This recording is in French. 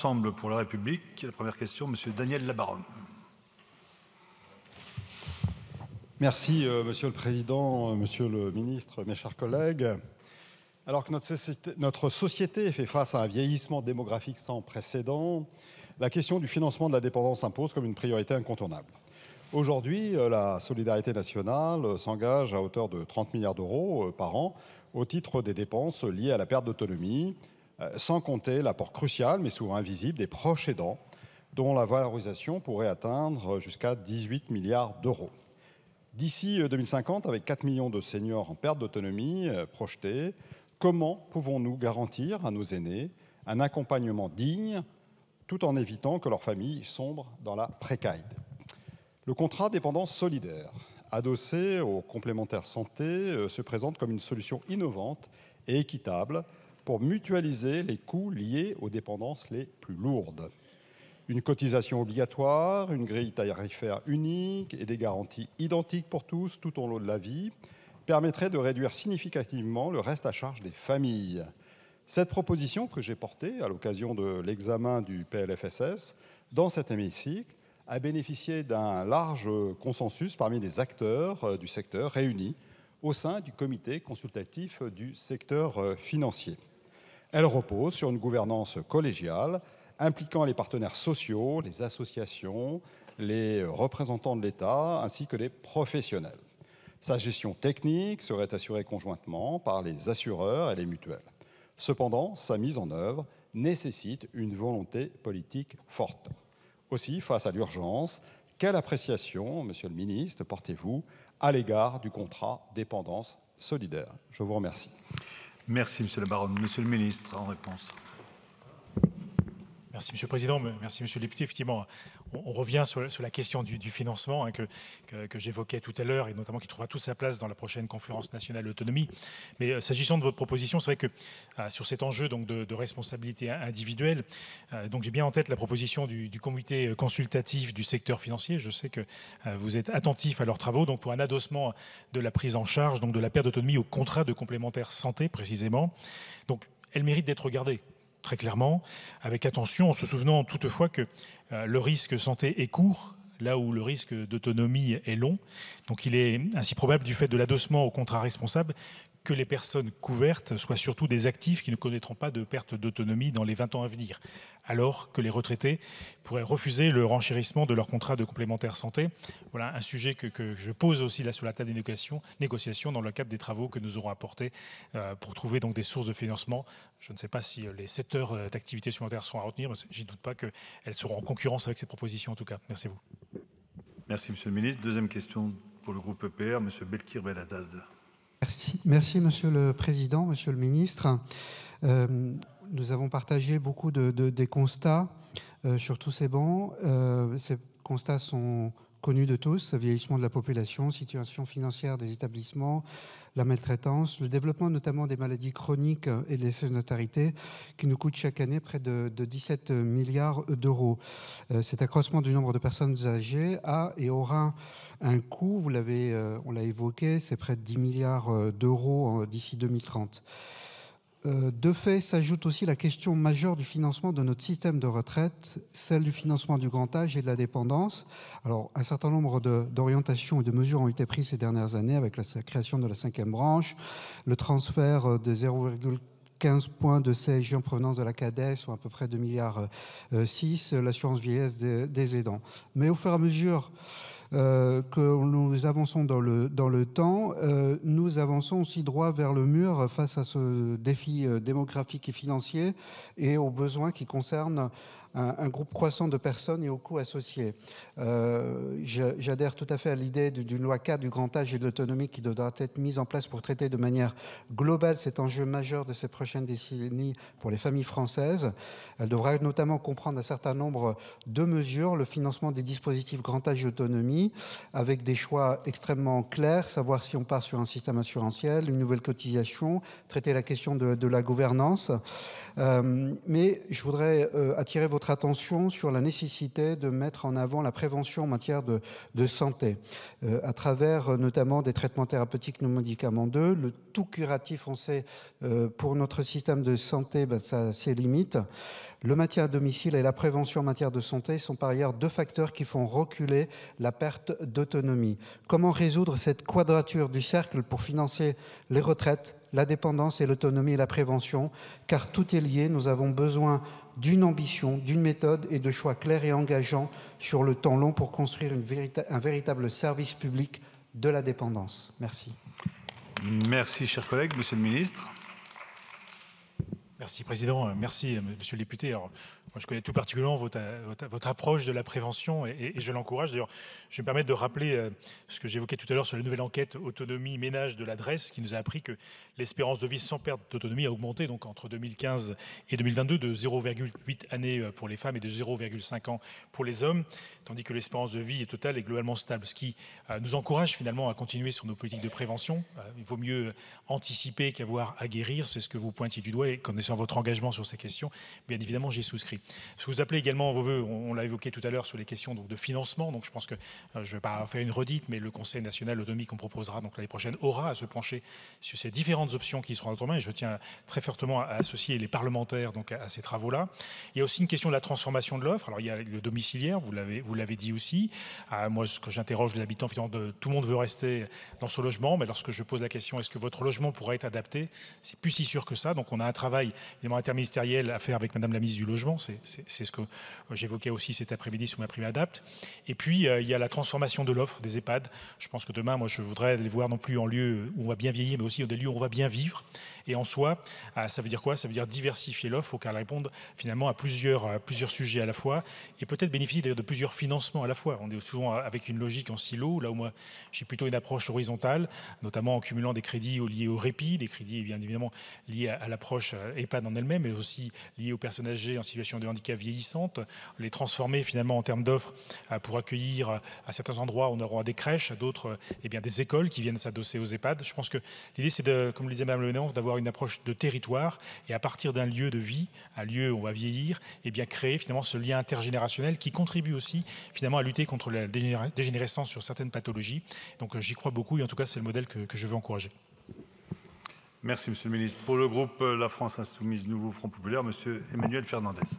Ensemble pour la République. La première question, Monsieur Daniel Labaronne. Merci, Monsieur le Président, Monsieur le Ministre, mes chers collègues. Alors que notre société fait face à un vieillissement démographique sans précédent, la question du financement de la dépendance s'impose comme une priorité incontournable. Aujourd'hui, la solidarité nationale s'engage à hauteur de 30 milliards d'euros par an au titre des dépenses liées à la perte d'autonomie, sans compter l'apport crucial, mais souvent invisible, des proches aidants, dont la valorisation pourrait atteindre jusqu'à 18 milliards d'euros. D'ici 2050, avec 4 millions de seniors en perte d'autonomie projetés, comment pouvons-nous garantir à nos aînés un accompagnement digne, tout en évitant que leur famille sombre dans la précarité? Le contrat dépendance solidaire, adossé aux complémentaires santé, se présente comme une solution innovante et équitable pour mutualiser les coûts liés aux dépendances les plus lourdes. Une cotisation obligatoire, une grille tarifaire unique et des garanties identiques pour tous tout au long de la vie permettraient de réduire significativement le reste à charge des familles. Cette proposition que j'ai portée à l'occasion de l'examen du PLFSS dans cet hémicycle a bénéficié d'un large consensus parmi les acteurs du secteur réunis au sein du comité consultatif du secteur financier. Elle repose sur une gouvernance collégiale impliquant les partenaires sociaux, les associations, les représentants de l'État ainsi que les professionnels. Sa gestion technique serait assurée conjointement par les assureurs et les mutuelles. Cependant, sa mise en œuvre nécessite une volonté politique forte. Aussi, face à l'urgence, quelle appréciation, Monsieur le Ministre, portez-vous à l'égard du contrat dépendance solidaire? Je vous remercie. Merci, Monsieur Labaronne. Monsieur le Ministre, en réponse. Merci, Monsieur le Président. Merci, Monsieur le député. Effectivement, on revient sur la question du financement que j'évoquais tout à l'heure et notamment qui trouvera toute sa place dans la prochaine conférence nationale de l'autonomie. Mais s'agissant de votre proposition, c'est vrai que sur cet enjeu donc, de responsabilité individuelle, donc j'ai bien en tête la proposition du comité consultatif du secteur financier. Je sais que vous êtes attentif à leurs travaux donc pour un adossement de la prise en charge donc de la perte d'autonomie au contrat de complémentaire santé précisément. Donc elle mérite d'être regardée très clairement, avec attention, en se souvenant toutefois que le risque santé est court, là où le risque d'autonomie est long. Donc il est ainsi probable, du fait de l'adossement au contrat responsable, que les personnes couvertes soient surtout des actifs qui ne connaîtront pas de perte d'autonomie dans les 20 ans à venir, alors que les retraités pourraient refuser le renchérissement de leur contrat de complémentaire santé. Voilà un sujet que je pose aussi là sur la table des négociations dans le cadre des travaux que nous aurons apportés pour trouver donc des sources de financement. Je ne sais pas si les 7 heures d'activité supplémentaires seront à retenir, mais je ne doute pas qu'elles seront en concurrence avec ces propositions en tout cas. Merci à vous. Merci, Monsieur le Ministre. Deuxième question pour le groupe EPR, Monsieur Belkir Belhaddad. Merci, Monsieur le Président, Monsieur le Ministre. Nous avons partagé beaucoup des constats sur tous ces bancs. Ces constats sont connus de tous: vieillissement de la population, situation financière des établissements, la maltraitance, le développement notamment des maladies chroniques et de l'excédentarité qui nous coûtent chaque année près de 17 milliards d'euros. Cet accroissement du nombre de personnes âgées a et aura un coût, on l'a évoqué, c'est près de 10 milliards d'euros d'ici 2030. De fait, s'ajoute aussi la question majeure du financement de notre système de retraite, celle du financement du grand âge et de la dépendance. Alors, un certain nombre d'orientations et de mesures ont été prises ces dernières années avec la création de la 5e branche, le transfert de 0,15 points de CSG en provenance de la CADES, soit à peu près 2,6 milliards, l'assurance vieillesse des aidants. Mais au fur et à mesure que nous avançons dans le temps, nous avançons aussi droit vers le mur face à ce défi démographique et financier et aux besoins qui concernent un groupe croissant de personnes et aux coûts associés. J'adhère tout à fait à l'idée d'une loi cadre du grand âge et de l'autonomie qui devra être mise en place pour traiter de manière globale cet enjeu majeur de ces prochaines décennies pour les familles françaises. Elle devra notamment comprendre un certain nombre de mesures, le financement des dispositifs grand âge et autonomie, avec des choix extrêmement clairs, savoir si on part sur un système assurantiel, une nouvelle cotisation, traiter la question de la gouvernance. Mais je voudrais attirer votre attention sur la nécessité de mettre en avant la prévention en matière de santé, à travers notamment des traitements thérapeutiques non médicamenteux. Le tout curatif, on sait, pour notre système de santé, ça a ses limites. Le maintien à domicile et la prévention en matière de santé sont par ailleurs deux facteurs qui font reculer la perte d'autonomie. Comment résoudre cette quadrature du cercle pour financer les retraites, la dépendance et l'autonomie et la prévention? Car tout est lié, nous avons besoin d'une ambition, d'une méthode et de choix clairs et engageants sur le temps long pour construire un véritable service public de la dépendance. Merci. Merci, cher collègue. Monsieur le ministre. Merci, Président. Merci, Monsieur le député. Alors, moi, je connais tout particulièrement votre approche de la prévention et je l'encourage. D'ailleurs, je vais me permettre de rappeler ce que j'évoquais tout à l'heure sur la nouvelle enquête autonomie ménage de l'adresse qui nous a appris que l'espérance de vie sans perte d'autonomie a augmenté donc entre 2015 et 2022 de 0,8 années pour les femmes et de 0,5 ans pour les hommes, tandis que l'espérance de vie totale est globalement stable, ce qui nous encourage finalement à continuer sur nos politiques de prévention. Il vaut mieux anticiper qu'avoir à guérir, c'est ce que vous pointiez du doigt et connaissant votre engagement sur ces questions, bien évidemment, j'y souscris. Ce que vous appelez également vos voeux, on l'a évoqué tout à l'heure sur les questions donc, de financement, donc je pense que je ne vais pas faire une redite, mais le Conseil national autonomie qu'on proposera donc l'année prochaine aura à se pencher sur ces différentes options qui seront à notre main et je tiens très fortement à associer les parlementaires donc, à ces travaux-là. Il y a aussi une question de la transformation de l'offre. Alors il y a le domiciliaire, vous l'avez dit aussi. Moi, ce que j'interroge les habitants, finalement, tout le monde veut rester dans son logement, mais lorsque je pose la question, est-ce que votre logement pourra être adapté? C'est plus si sûr que ça. Donc on a un travail évidemment interministériel à faire avec Madame la ministre du Logement. C'est ce que j'évoquais aussi cet après-midi sur ma prime Adapt. Et puis, il y a la transformation de l'offre des EHPAD. Je pense que demain, moi, je voudrais les voir non plus en lieu où on va bien vieillir, mais aussi dans des lieux où on va bien vivre. Et en soi, ça veut dire quoi? Ça veut dire diversifier l'offre pour qu'elle réponde finalement à plusieurs sujets à la fois et peut-être bénéficier de plusieurs financements à la fois. On est souvent avec une logique en silo, là où moi, j'ai plutôt une approche horizontale, notamment en cumulant des crédits liés au répit, des crédits bien évidemment liés à l'approche EHPAD en elle-même, mais aussi liés aux personnes âgées en situation de handicap vieillissante, les transformer finalement en termes d'offres pour accueillir à certains endroits, on aura des crèches, à d'autres des écoles qui viennent s'adosser aux EHPAD. Je pense que l'idée c'est, comme le disait Mme Le Menant, d'avoir une approche de territoire et à partir d'un lieu de vie, un lieu où on va vieillir, créer finalement ce lien intergénérationnel qui contribue aussi finalement à lutter contre la dégénérescence sur certaines pathologies. Donc j'y crois beaucoup et en tout cas c'est le modèle que je veux encourager. Merci, Monsieur le ministre. Pour le groupe La France Insoumise Nouveau Front Populaire, Monsieur Emmanuel Fernandez.